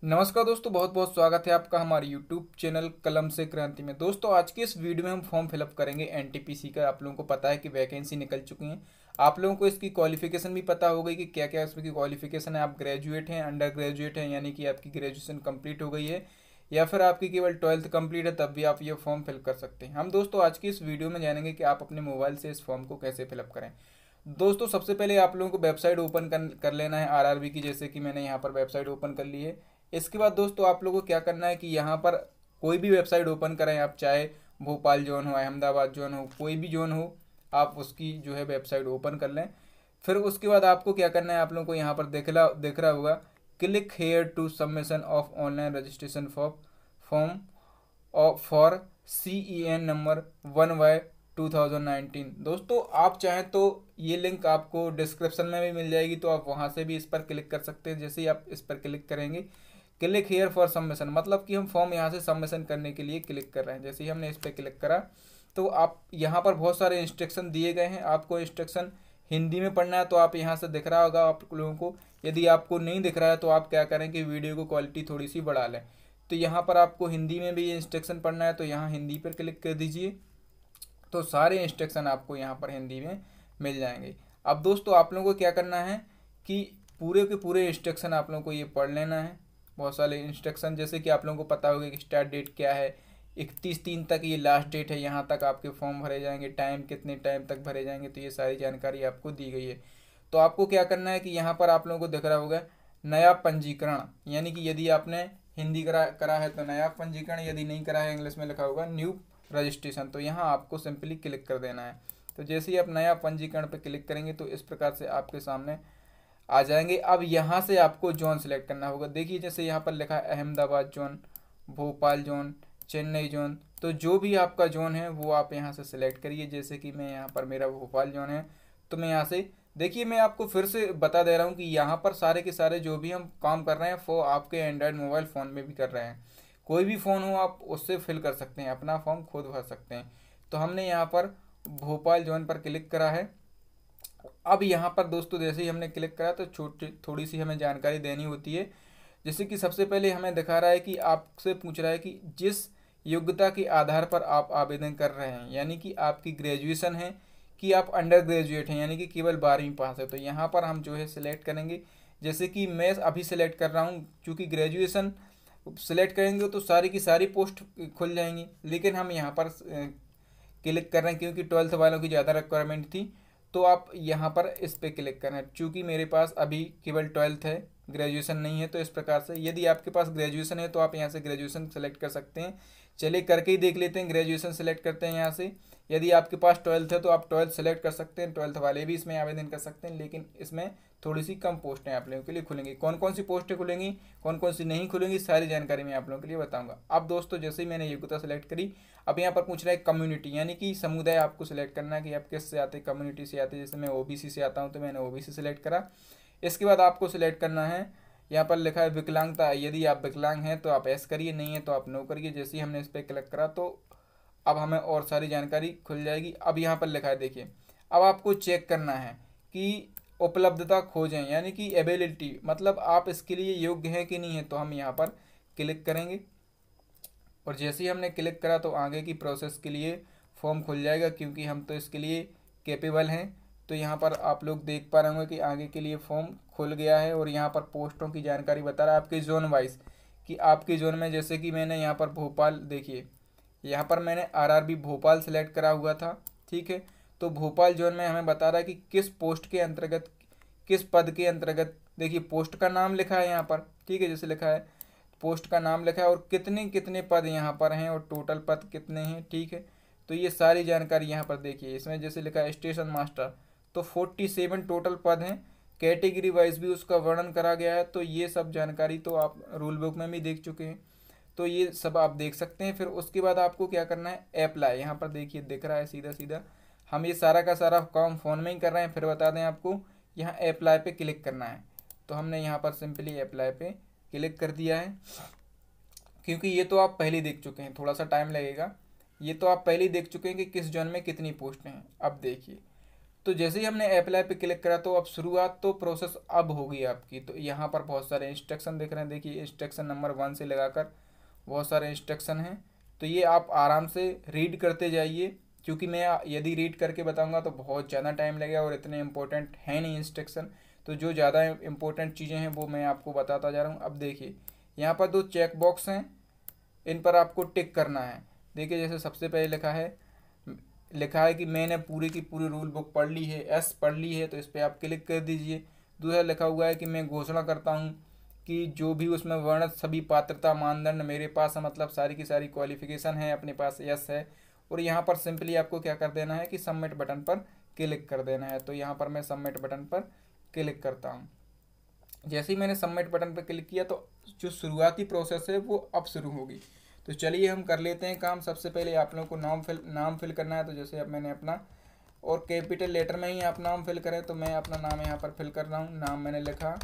नमस्कार दोस्तों, बहुत बहुत स्वागत है आपका हमारे यूट्यूब चैनल कलम से क्रांति में। दोस्तों आज की इस वीडियो में हम फॉर्म फिलअप करेंगे एनटीपीसी का। आप लोगों को पता है कि वैकेंसी निकल चुकी हैं। आप लोगों को इसकी क्वालिफिकेशन भी पता हो गई कि क्या क्या इसमें की क्वालिफिकेशन है। आप ग्रेजुएट हैं, अंडर ग्रेजुएट हैं, यानी कि आपकी ग्रेजुएशन कंप्लीट हो गई है, या फिर आपकी केवल 12th कंप्लीट है, तब भी आप ये फॉर्म फिल कर सकते हैं। हम दोस्तों आज की इस वीडियो में जानेंगे कि आप अपने मोबाइल से इस फॉर्म को कैसे फिलअप करें। दोस्तों सबसे पहले आप लोगों को वेबसाइट ओपन कर लेना है आरआरबी की, जैसे कि मैंने यहाँ पर वेबसाइट ओपन कर ली है। इसके बाद दोस्तों आप लोगों को क्या करना है कि यहाँ पर कोई भी वेबसाइट ओपन करें आप, चाहे भोपाल जोन हो, अहमदाबाद जोन हो, कोई भी जोन हो, आप उसकी जो है वेबसाइट ओपन कर लें। फिर उसके बाद आपको क्या करना है, आप लोगों को यहाँ पर दिख रहा होगा click here to submission of online registration form for CEN number 1/2019। दोस्तों आप चाहें तो ये लिंक आपको डिस्क्रिप्शन में भी मिल जाएगी, तो आप वहाँ से भी इस पर क्लिक कर सकते हैं। जैसे ही आप इस पर क्लिक करेंगे, क्लिक हेयर फॉर सबमिशन, मतलब कि हम फॉर्म यहाँ से सबमिशन करने के लिए क्लिक कर रहे हैं। जैसे ही हमने इस पर क्लिक करा तो आप यहाँ पर बहुत सारे इंस्ट्रक्शन दिए गए हैं। आपको इंस्ट्रक्शन हिंदी में पढ़ना है, तो आप यहाँ से दिख रहा होगा आप लोगों को। यदि आपको नहीं दिख रहा है तो आप क्या करें कि वीडियो को क्वालिटी थोड़ी सी बढ़ा लें। तो यहाँ पर आपको हिंदी में भी ये इंस्ट्रक्शन पढ़ना है, तो यहाँ हिंदी पर क्लिक कर दीजिए, तो सारे इंस्ट्रक्शन आपको यहाँ पर हिंदी में मिल जाएंगे। अब दोस्तों आप लोगों को क्या करना है कि पूरे के पूरे इंस्ट्रक्शन आप लोगों को ये पढ़ लेना है। बहुत सारे इंस्ट्रक्शन, जैसे कि आप लोगों को पता होगा कि स्टार्ट डेट क्या है, 31/3 तक ये लास्ट डेट है, यहाँ तक आपके फॉर्म भरे जाएंगे, टाइम कितने टाइम तक भरे जाएंगे, तो ये सारी जानकारी आपको दी गई है। तो आपको क्या करना है कि यहाँ पर आप लोगों को दिख रहा होगा नया पंजीकरण, यानी कि यदि आपने हिंदी करा है तो नया पंजीकरण, यदि नहीं करा है इंग्लिश में लिखा होगा न्यू रजिस्ट्रेशन, तो यहाँ आपको सिंपली क्लिक कर देना है। तो जैसे ही आप नया पंजीकरण पर क्लिक करेंगे तो इस प्रकार से आपके सामने आ जाएंगे। अब यहाँ से आपको जोन सेलेक्ट करना होगा। देखिए जैसे यहाँ पर लिखा है Ahmedabad zone, Bhopal zone, Chennai zone, तो जो भी आपका जोन है वो आप यहाँ से सिलेक्ट करिए। जैसे कि मैं यहाँ पर, मेरा भोपाल जोन है, तो मैं यहाँ से, देखिए मैं आपको फिर से बता दे रहा हूँ कि यहाँ पर सारे के सारे जो भी हम काम कर रहे हैं वो आपके एंड्रॉयड मोबाइल फ़ोन में भी कर रहे हैं। कोई भी फ़ोन हो आप उससे फिल कर सकते हैं, अपना फॉर्म खुद भर सकते हैं। तो हमने यहाँ पर भोपाल जोन पर क्लिक करा है। अब यहाँ पर दोस्तों जैसे ही हमने क्लिक करा तो छोटी थोड़ी सी हमें जानकारी देनी होती है। जैसे कि सबसे पहले हमें दिखा रहा है कि आपसे पूछ रहा है कि जिस योग्यता के आधार पर आप आवेदन कर रहे हैं, यानी कि आपकी ग्रेजुएशन है कि आप अंडर ग्रेजुएट हैं, यानी कि केवल 12वीं पास है। तो यहाँ पर हम जो है सिलेक्ट करेंगे। जैसे कि मैं अभी सिलेक्ट कर रहा हूँ, क्योंकि ग्रेजुएशन सिलेक्ट करेंगे तो सारी की सारी पोस्ट खुल जाएंगी, लेकिन हम यहाँ पर क्लिक कर रहे हैं क्योंकि 12th वालों की ज़्यादा रिक्वायरमेंट थी। तो आप यहाँ पर इस पर क्लिक करें। चूँकि मेरे पास अभी केवल 12th है, ग्रेजुएशन नहीं है, तो इस प्रकार से यदि आपके पास ग्रेजुएशन है तो आप यहाँ से ग्रेजुएशन सेलेक्ट कर सकते हैं। चलिए करके ही देख लेते हैं। ग्रेजुएशन सेलेक्ट करते हैं यहाँ से। यदि आपके पास 12th है तो आप 12th सेलेक्ट कर सकते हैं, 12th वाले भी इसमें आवेदन कर सकते हैं, लेकिन इसमें थोड़ी सी कम पोस्टें आप लोगों के लिए खुलेंगी। कौन कौन सी पोस्टें खुलेंगी, कौन कौन सी नहीं खुलेंगी, सारी जानकारी मैं आप लोगों के लिए बताऊंगा। अब दोस्तों जैसे ही मैंने योग्यता सेलेक्ट करी, अब यहाँ पर पूछ रहा है कम्युनिटी, यानी कि समुदाय आपको सिलेक्ट करना है कि आप किस से आते हैं, कम्युनिटी से आते हैं। जैसे मैं ओबीसी से आता हूँ तो मैंने ओबीसी सेलेक्ट करा। इसके बाद आपको सिलेक्ट करना है, यहाँ पर लिखा है विकलांगता, यदि आप विकलांग हैं तो आप एस करिए, नहीं है तो आप नो करिए। जैसे ही हमने इस पर क्लिक करा तो अब हमें और सारी जानकारी खुल जाएगी। अब यहाँ पर लिखा है, देखिए अब आपको चेक करना है कि उपलब्धता खोजें, यानी कि एबिलिटी, मतलब आप इसके लिए योग्य हैं कि नहीं है। तो हम यहाँ पर क्लिक करेंगे, और जैसे ही हमने क्लिक करा तो आगे की प्रोसेस के लिए फॉर्म खुल जाएगा, क्योंकि हम तो इसके लिए कैपेबल हैं। तो यहाँ पर आप लोग देख पा रहे होंगे कि आगे के लिए फॉर्म खुल गया है, और यहाँ पर पोस्टों की जानकारी बता रहा है आपके जोन वाइज, कि आपके जोन में, जैसे कि मैंने यहाँ पर भोपाल, देखिए यहाँ पर मैंने आरआरबी भोपाल सेलेक्ट करा हुआ था, ठीक है। तो भोपाल जोन में हमें बता रहा है कि किस पोस्ट के अंतर्गत, किस पद के अंतर्गत, देखिए पोस्ट का नाम लिखा है यहाँ पर, ठीक है, जैसे लिखा है पोस्ट का नाम लिखा है, और कितने कितने पद यहाँ पर हैं, और टोटल पद कितने हैं, ठीक है। तो ये सारी जानकारी यहाँ पर देखिए, इसमें जैसे लिखा है स्टेशन मास्टर, तो 47 टोटल पद हैं। कैटेगरी वाइज भी उसका वर्णन करा गया है। तो ये सब जानकारी तो आप रूल बुक में भी देख चुके हैं, तो ये सब आप देख सकते हैं। फिर उसके बाद आपको क्या करना है, अप्लाई, यहाँ पर देखिए दिख रहा है सीधा सीधा। हम ये सारा का सारा काम फ़ोन में ही कर रहे हैं। फिर बता दें आपको, यहाँ अप्लाई पे क्लिक करना है। तो हमने यहाँ पर सिंपली अप्लाई पे क्लिक कर दिया है, क्योंकि ये तो आप पहले देख चुके हैं, थोड़ा सा टाइम लगेगा। ये तो आप पहले ही देख चुके हैं कि किस जोन में कितनी पोस्टें हैं। अब देखिए तो जैसे ही हमने अप्लाई पे क्लिक करा तो अब शुरुआत तो प्रोसेस अब होगी आपकी। तो यहाँ पर बहुत सारे इंस्ट्रक्शन दिख रहे हैं, देखिए इंस्ट्रक्शन नंबर 1 से लगाकर बहुत सारे इंस्ट्रक्शन हैं। तो ये आप आराम से रीड करते जाइए, क्योंकि मैं यदि रीड करके बताऊंगा तो बहुत ज़्यादा टाइम लगेगा और इतने इंपॉर्टेंट है नहीं इंस्ट्रक्शन। तो जो ज़्यादा इंपॉर्टेंट चीज़ें हैं वो मैं आपको बताता जा रहा हूँ। अब देखिए यहाँ पर 2 चेक बॉक्स हैं, इन पर आपको टिक करना है। देखिए जैसे सबसे पहले लिखा है कि मैंने पूरी की पूरी रूल बुक पढ़ ली है, एस पढ़ ली है, तो इस पर आप क्लिक कर दीजिए। दूसरा लिखा हुआ है कि मैं घोषणा करता हूँ कि जो भी उसमें वर्णित सभी पात्रता मानदंड मेरे पास है, मतलब सारी की सारी क्वालिफिकेशन है अपने पास, यस है। और यहाँ पर सिंपली आपको क्या कर देना है कि सबमिट बटन पर क्लिक कर देना है। तो यहाँ पर मैं सबमिट बटन पर क्लिक करता हूँ। जैसे ही मैंने सबमिट बटन पर क्लिक किया तो जो शुरुआती प्रोसेस है वो अब शुरू होगी। तो चलिए हम कर लेते हैं काम। सबसे पहले आप लोगों को नाम फिल करना है। तो जैसे अब मैंने अपना, और कैपिटल लेटर में ही आप नाम फिल करें, तो मैं अपना नाम यहाँ पर फिल कर रहा हूँ। नाम मैंने लिखा,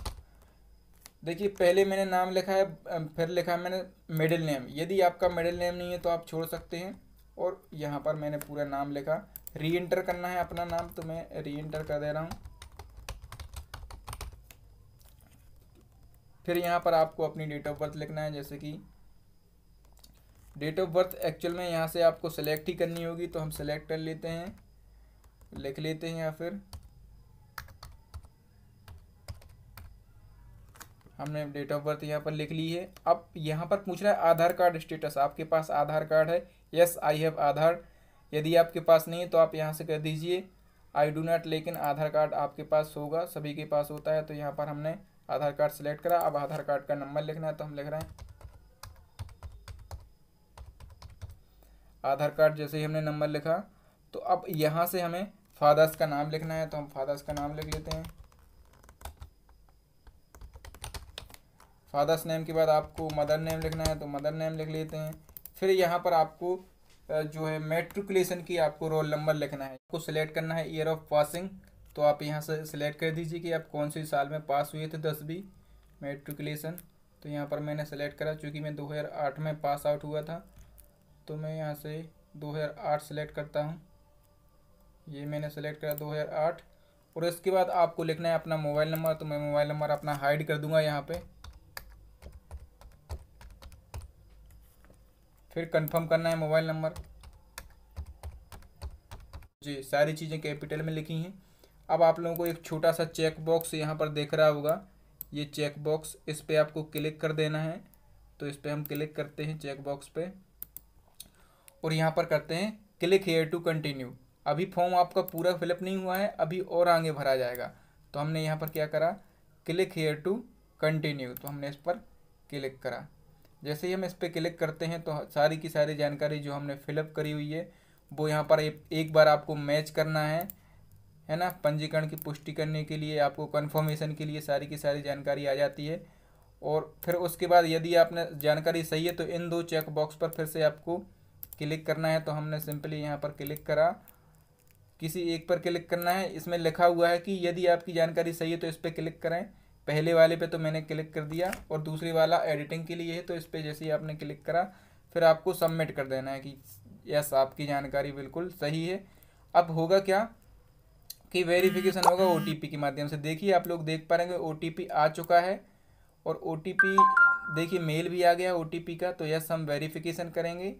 देखिए पहले मैंने नाम लिखा है, फिर लिखा है मैंने मिडिल नेम। यदि आपका मिडिल नेम नहीं है तो आप छोड़ सकते हैं। और यहाँ पर मैंने पूरा नाम लिखा। री एंटर करना है अपना नाम, तो मैं री एंटर कर दे रहा हूँ। फिर यहाँ पर आपको अपनी डेट ऑफ बर्थ लिखना है। जैसे कि डेट ऑफ बर्थ एक्चुअल में यहाँ से आपको सेलेक्ट ही करनी होगी, तो हम सेलेक्ट कर लेते हैं, लिख लेते हैं। या फिर हमने डेट ऑफ बर्थ यहाँ पर लिख ली है। अब यहाँ पर पूछ रहा है आधार कार्ड स्टेटस, आपके पास आधार कार्ड है? यस आई हैव आधार। यदि आपके पास नहीं है तो आप यहाँ से कर दीजिए आई डू नॉट, लेकिन आधार कार्ड आपके पास होगा, सभी के पास होता है। तो यहाँ पर हमने आधार कार्ड सेलेक्ट करा। अब आधार कार्ड का नंबर लिखना है, तो हम लिख रहे हैं आधार कार्ड। जैसे ही हमने नंबर लिखा तो अब यहाँ से हमें फादर्स का नाम लिखना है, तो हम फादर्स का नाम लिख लेते हैं। फादर्स नेम के बाद आपको मदर नेम लिखना है, तो मदर नेम लिख लेते हैं। फिर यहाँ पर आपको जो है मेट्रिकुलेशन की आपको रोल नंबर लिखना है। आपको सिलेक्ट करना है ईयर ऑफ पासिंग, तो आप यहाँ से सिलेक्ट कर दीजिए कि आप कौन सी साल में पास हुए थे 10वीं मेट्रिकुलेशन। तो यहाँ पर मैंने सेलेक्ट करा, चूँकि मैं 2008 में पास आउट हुआ था, तो मैं यहाँ से 2008 सेलेक्ट करता हूँ। ये मैंने सेलेक्ट करा 2008। और इसके बाद आपको लिखना है अपना मोबाइल नंबर, तो मैं मोबाइल नंबर अपना हाइड कर दूंगा यहाँ पे। फिर कंफर्म करना है मोबाइल नंबर जी, सारी चीज़ें कैपिटल में लिखी हैं। अब आप लोगों को एक छोटा सा चेक बॉक्स यहाँ पर दिख रहा होगा, ये चेक बॉक्स, इस पर आपको क्लिक कर देना है। तो इस पर हम क्लिक करते हैं चेक बॉक्स पे, और यहाँ पर करते हैं क्लिक हेयर टू कंटिन्यू। अभी फॉर्म आपका पूरा फिलअप नहीं हुआ है, अभी और आगे भरा जाएगा। तो हमने यहाँ पर क्या करा, क्लिक हेयर टू कंटिन्यू, तो हमने इस पर क्लिक करा। जैसे ही हम इस पर क्लिक करते हैं तो सारी की सारी जानकारी जो हमने फिलअप करी हुई है वो यहाँ पर एक बार आपको मैच करना है ना। पंजीकरण की पुष्टि करने के लिए, आपको कन्फर्मेशन के लिए सारी की सारी जानकारी आ जाती है। और फिर उसके बाद यदि आपने जानकारी सही है तो इन 2 चेक बॉक्स पर फिर से आपको क्लिक करना है। तो हमने सिंपली यहाँ पर क्लिक करा, किसी एक पर क्लिक करना है। इसमें लिखा हुआ है कि यदि आपकी जानकारी सही है तो इस पर क्लिक करें। पहले वाले पे तो मैंने क्लिक कर दिया, और दूसरी वाला एडिटिंग के लिए है, तो इस पर जैसे ही आपने क्लिक करा फिर आपको सबमिट कर देना है कि यस आपकी जानकारी बिल्कुल सही है। अब होगा क्या कि वेरिफिकेशन होगा ओटीपी के माध्यम से। देखिए आप लोग देख पाएंगे ओटीपी आ चुका है, और ओटीपी देखिए मेल भी आ गया ओटीपी का। तो यस हम वेरिफिकेशन करेंगे,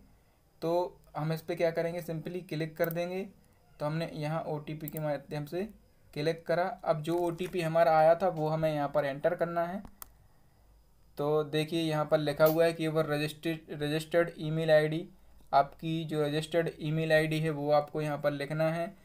तो हम इस पर क्या करेंगे, सिंपली क्लिक कर देंगे। तो हमने यहाँ ओटीपी के माध्यम से क्लिक करा। अब जो ओटीपी हमारा आया था वो हमें यहाँ पर एंटर करना है। तो देखिए यहाँ पर लिखा हुआ है कि वो रजिस्टर्ड ईमेल आईडी, आपकी जो रजिस्टर्ड ईमेल आईडी है वो आपको यहाँ पर लिखना है।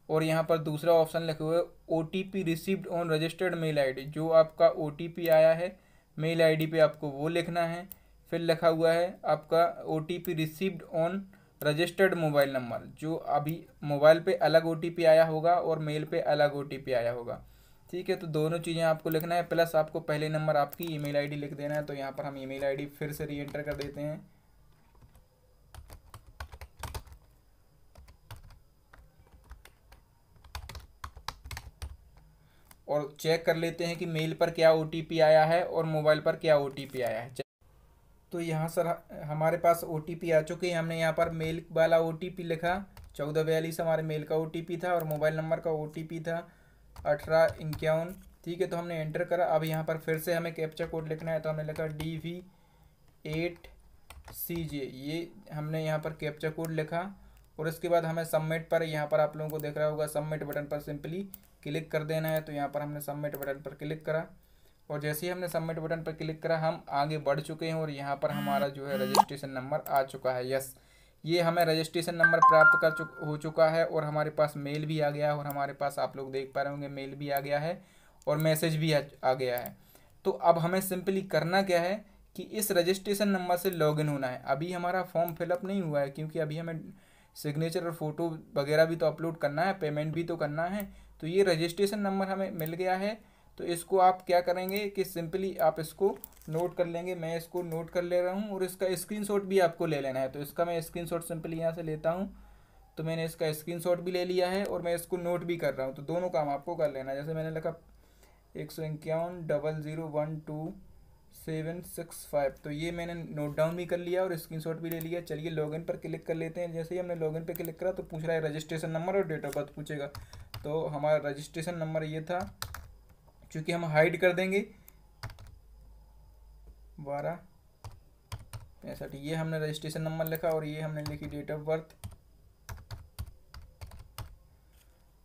और यहाँ पर दूसरा ऑप्शन लिखा हुआ है OTP received on registered mail ID, जो आपका ओटीपी आया है मेल आईडी पे आपको वो लिखना है। फिर लिखा हुआ है आपका OTP received on registered mobile number, जो अभी मोबाइल पे अलग ओटीपी आया होगा और मेल पे अलग ओटीपी आया होगा। ठीक है, तो दोनों चीज़ें आपको लिखना है, प्लस आपको पहले नंबर आपकी ईमेल आईडी लिख देना है। तो यहाँ पर हम ईमेल आईडी फिर से री एंटर कर देते हैं। और चेक कर लेते हैं कि मेल पर क्या ओटीपी आया है और मोबाइल पर क्या ओटीपी आया है। तो यहाँ सर हमारे पास ओटीपी आ चुके हैं। हमने यहाँ पर मेल वाला ओटीपी लिखा, 1442 हमारे मेल का OTP था और मोबाइल नंबर का OTP था 1851। ठीक है, तो हमने एंटर करा। अब यहाँ पर फिर से हमें कैप्चा कोड लिखना है, तो हमने लिखा DV8CJ, ये हमने यहाँ पर कैप्चा कोड लिखा। और इसके बाद हमें सबमिट पर, यहाँ पर आप लोगों को दिख रहा होगा सबमिट बटन पर सिंपली क्लिक कर देना है। तो यहाँ पर हमने सबमिट बटन पर क्लिक करा और जैसे ही हमने सबमिट बटन पर क्लिक करा हम आगे बढ़ चुके हैं और यहाँ पर हमारा जो है रजिस्ट्रेशन नंबर आ चुका है। यस, ये हमें रजिस्ट्रेशन नंबर प्राप्त हो चुका है और हमारे पास मेल भी आ गया है और हमारे पास आप लोग देख पा रहे होंगे मेल भी आ गया है और मैसेज भी आ गया है। तो अब हमें सिंपली करना क्या है कि इस रजिस्ट्रेशन नंबर से लॉगिन होना है। अभी हमारा फॉर्म फिलअप नहीं हुआ है क्योंकि अभी हमें सिग्नेचर और फोटो वगैरह भी तो अपलोड करना है, पेमेंट भी तो करना है। तो ये रजिस्ट्रेशन नंबर हमें मिल गया है। तो इसको आप क्या करेंगे कि सिंपली आप इसको नोट कर लेंगे। मैं इसको नोट कर ले रहा हूँ और इसका स्क्रीनशॉट भी आपको ले लेना है। तो इसका मैं स्क्रीनशॉट सिंपली यहाँ से लेता हूँ। तो मैंने इसका स्क्रीनशॉट भी ले लिया है और मैं इसको नोट भी कर रहा हूँ। तो दोनों काम आपको कर लेना है। जैसे मैंने लिखा 15100122765, तो ये मैंने नोट डाउन भी कर लिया और स्क्रीनशॉट भी ले लिया। चलिए लॉगिन पर क्लिक कर लेते हैं। जैसे ही हमने लॉगिन पर क्लिक करा तो पूछ रहा है रजिस्ट्रेशन नंबर और डेट ऑफ बर्थ पूछेगा। तो हमारा रजिस्ट्रेशन नंबर ये था, चूँकि हम हाइड कर देंगे 1265, ये हमने रजिस्ट्रेशन नंबर लिखा और ये हमने लिखी डेट ऑफ बर्थ।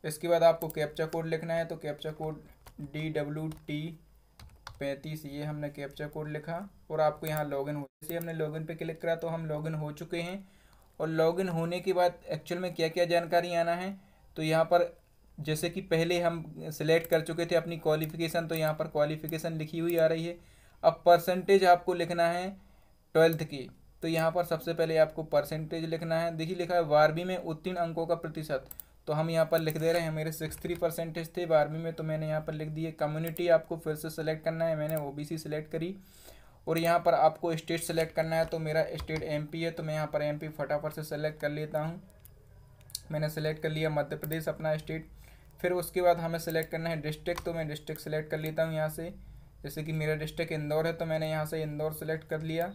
इसके बाद आपको कैप्चा कोड लिखना है। तो कैप्चा कोड DWT35, ये हमने कैप्चा कोड लिखा और आपको यहाँ लॉगिन हो। जैसे हमने लॉगिन पे क्लिक करा तो हम लॉगिन हो चुके हैं। और लॉगिन होने के बाद एक्चुअल में क्या क्या जानकारी आना है, तो यहाँ पर जैसे कि पहले हम सिलेक्ट कर चुके थे अपनी क्वालिफ़िकेशन, तो यहाँ पर क्वालिफ़िकेशन लिखी हुई आ रही है। अब परसेंटेज आपको लिखना है 12th की। तो यहाँ पर सबसे पहले आपको परसेंटेज लिखना है। देखिए लिखा है 12वीं में उत्तीर्ण अंकों का प्रतिशत, तो हम यहाँ पर लिख दे रहे हैं। मेरे 63% थे 12वीं में, तो मैंने यहाँ पर लिख दिए। कम्युनिटी आपको फिर से सिलेक्ट करना है, मैंने OBC सिलेक्ट करी। और यहाँ पर आपको स्टेट सेलेक्ट करना है, तो मेरा स्टेट MP है, तो मैं यहाँ पर MP फटाफट से सेलेक्ट कर लेता हूँ। मैंने सेलेक्ट कर लिया मध्य प्रदेश अपना स्टेट। फिर उसके बाद हमें सेलेक्ट करना है डिस्ट्रिक्ट, तो मैं डिस्ट्रिक्ट सेलेक्ट कर लेता हूँ यहाँ से। जैसे कि मेरा डिस्ट्रिक्ट इंदौर है, तो मैंने यहाँ से इंदौर सेलेक्ट कर लिया।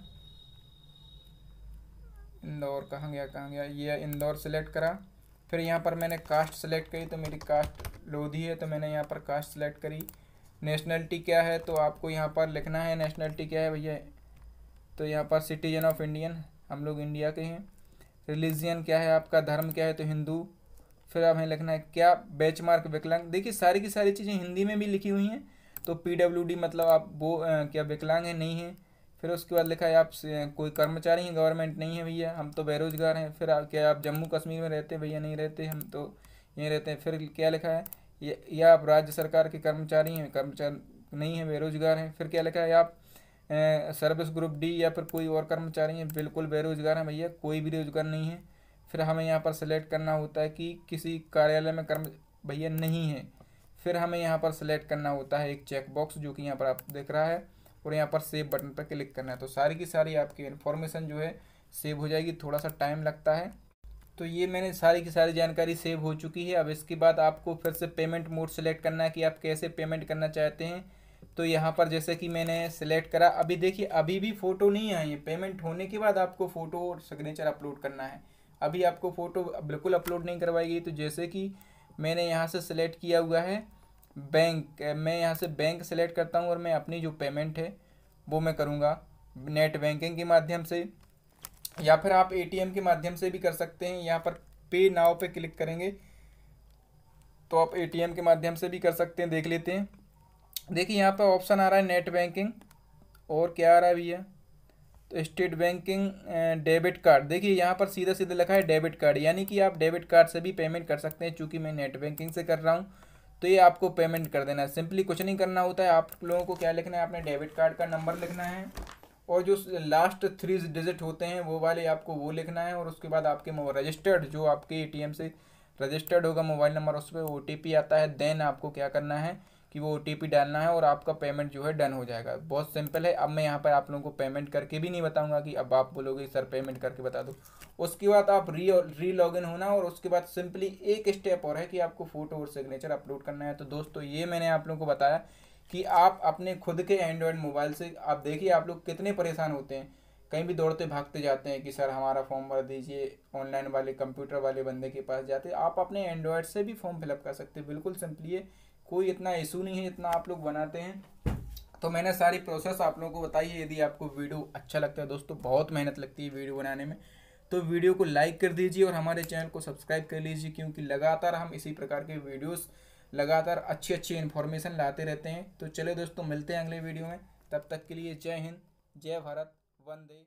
इंदौर कहाँ गया, ये इंदौर सेलेक्ट करा। फिर यहाँ पर मैंने कास्ट सेलेक्ट करी, तो मेरी कास्ट लोधी है, तो मैंने यहाँ पर कास्ट सेलेक्ट करी। नेशनलिटी क्या है, तो आपको यहाँ पर लिखना है नेशनलिटी क्या है भैया। तो यहाँ पर सिटीजन ऑफ इंडियन, हम लोग इंडिया के हैं। रिलीजियन क्या है आपका, धर्म क्या है, तो हिंदू। फिर हमें लिखना है क्या बेंचमार्क विकलांग। देखिए सारी की सारी चीज़ें हिंदी में भी लिखी हुई हैं। तो PWD मतलब आप वो क्या विकलांग है, नहीं है। फिर उसके बाद लिखा है आप कोई कर्मचारी हैं, गवर्नमेंट नहीं है भैया, हम तो बेरोजगार हैं। फिर क्या आप जम्मू कश्मीर में रहते हैं भैया, नहीं रहते, हम तो यहीं रहते हैं। फिर क्या लिखा है या आप राज्य सरकार के कर्मचारी हैं, कर्मचारी नहीं है, बेरोजगार हैं। फिर क्या लिखा है आप सर्विस ग्रुप D या फिर कोई और कर्मचारी हैं, बिल्कुल बेरोजगार हैं भैया, कोई भी रोजगार नहीं है। फिर हमें यहाँ पर सेलेक्ट करना होता है कि किसी कार्यालय में कर्म भैया नहीं है। फिर हमें यहाँ पर सेलेक्ट करना होता है एक चेक बॉक्स, जो कि यहाँ पर आप देख रहा है, और यहाँ पर सेव बटन पर क्लिक करना है। तो सारी की सारी आपकी इन्फॉर्मेशन जो है सेव हो जाएगी, थोड़ा सा टाइम लगता है। तो ये मैंने सारी की सारी जानकारी सेव हो चुकी है। अब इसके बाद आपको फिर से पेमेंट मोड सेलेक्ट करना है कि आप कैसे पेमेंट करना चाहते हैं। तो यहाँ पर जैसे कि मैंने सेलेक्ट करा, अभी देखिए अभी भी फ़ोटो नहीं आई है। पेमेंट होने के बाद आपको फ़ोटो और सिग्नेचर अपलोड करना है। अभी आपको फ़ोटो बिल्कुल अपलोड नहीं करवाई गई। तो जैसे कि मैंने यहाँ से सिलेक्ट किया हुआ है बैंक, मैं यहाँ से बैंक सेलेक्ट करता हूँ और मैं अपनी जो पेमेंट है वो मैं करूँगा नेट बैंकिंग के माध्यम से, या फिर आप ATM के माध्यम से भी कर सकते हैं। यहाँ पर पे नाउ पे क्लिक करेंगे तो आप ATM के माध्यम से भी कर सकते हैं। देख लेते हैं। देखिए यहाँ पे ऑप्शन आ रहा है नेट बैंकिंग, और क्या आ रहा है भैया, तो स्टेट बैंकिंग डेबिट कार्ड। देखिए यहाँ पर सीधा सीधा लिखा है डेबिट कार्ड, यानी कि आप डेबिट कार्ड से भी पेमेंट कर सकते हैं। चूँकि मैं नेट बैंकिंग से कर रहा हूँ तो ये आपको पेमेंट कर देना है। सिंपली कुछ नहीं करना होता है। आप लोगों को क्या लिखना है, आपने डेबिट कार्ड का नंबर लिखना है और जो लास्ट 3 डिजिट होते हैं वो वाले आपको वो लिखना है। और उसके बाद आपके रजिस्टर्ड जो आपके ATM से रजिस्टर्ड होगा मोबाइल नंबर, उस पर OTP आता है। देन आपको क्या करना है कि वो OTP डालना है और आपका पेमेंट जो है डन हो जाएगा। बहुत सिंपल है। अब मैं यहाँ पर आप लोगों को पेमेंट करके भी नहीं बताऊंगा कि अब आप बोलोगे सर पेमेंट करके बता दो। उसके बाद आप री लॉगिन होना, और उसके बाद सिंपली एक स्टेप और है कि आपको फ़ोटो और सिग्नेचर अपलोड करना है। तो दोस्तों ये मैंने आप लोगों को बताया कि आप अपने खुद के एंड्रॉयड मोबाइल से, आप देखिए आप लोग कितने परेशान होते हैं। कहीं भी दौड़ते भागते जाते हैं कि सर हमारा फॉर्म भर दीजिए, ऑनलाइन वाले कंप्यूटर वाले बंदे के पास जाते, आप अपने एंड्रॉयड से भी फॉर्म फिलअप कर सकते हैं। बिल्कुल सिंपली है, कोई इतना इशू नहीं है जितना आप लोग बनाते हैं। तो मैंने सारी प्रोसेस आप लोगों को बताई है। यदि आपको वीडियो अच्छा लगता है दोस्तों, बहुत मेहनत लगती है वीडियो बनाने में, तो वीडियो को लाइक कर दीजिए और हमारे चैनल को सब्सक्राइब कर लीजिए, क्योंकि लगातार हम इसी प्रकार के वीडियोस लगातार अच्छी अच्छी इन्फॉर्मेशन लाते रहते हैं। तो चलिए दोस्तों, मिलते हैं अगले वीडियो में। तब तक के लिए जय हिंद, जय भारत, वंदे